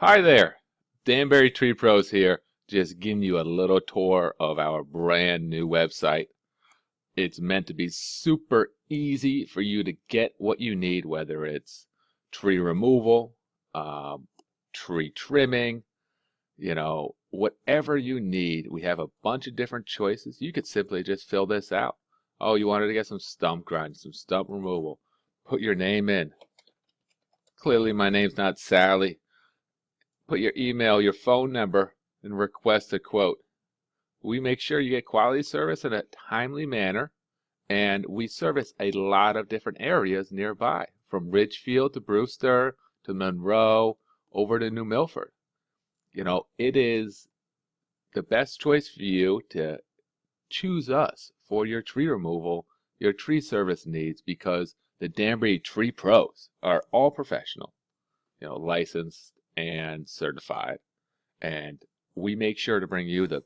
Hi there, Danbury Tree Pros here, just giving you a little tour of our brand new website. It's meant to be super easy for you to get what you need, whether it's tree removal, um, tree trimming, whatever you need. We have a bunch of different choices. You could simply just fill this out. Oh, you wanted to get some stump grinding, some stump removal. Put your name in. Clearly, my name's not Sally. Put your email, your phone number, and request a quote. We make sure you get quality service in a timely manner, and we service a lot of different areas nearby, from Ridgefield to Brewster to Monroe, over to New Milford. It is the best choice for you to choose us for your tree removal, your tree service needs, because the Danbury Tree Pros are all professional, licensed and certified. And we make sure to bring you the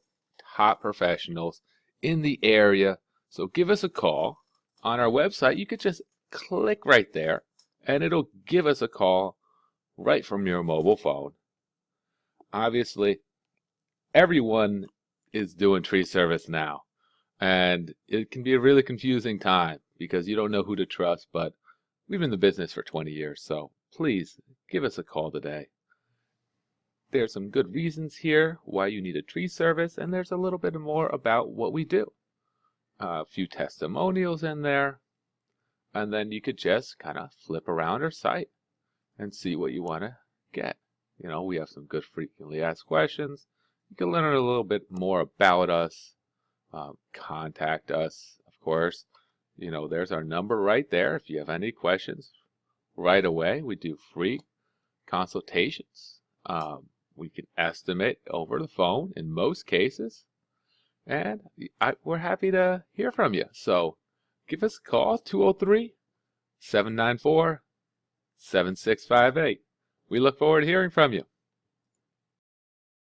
top professionals in the area. So give us a call. On our website, you could just click right there, and it'll give us a call right from your mobile phone. Obviously, everyone is doing tree service now, and it can be a really confusing time because you don't know who to trust, but we've been in the business for 20 years, so please give us a call today. There's some good reasons here why you need a tree service, and there's a little bit more about what we do. A few testimonials in there, and then you could just kind of flip around our site and see what you want to get. We have some good frequently asked questions. You can learn a little bit more about us. Contact us, of course. There's our number right there if you have any questions right away. We do free consultations. We can estimate over the phone in most cases, and we're happy to hear from you. So give us a call, 203-794-7658. We look forward to hearing from you.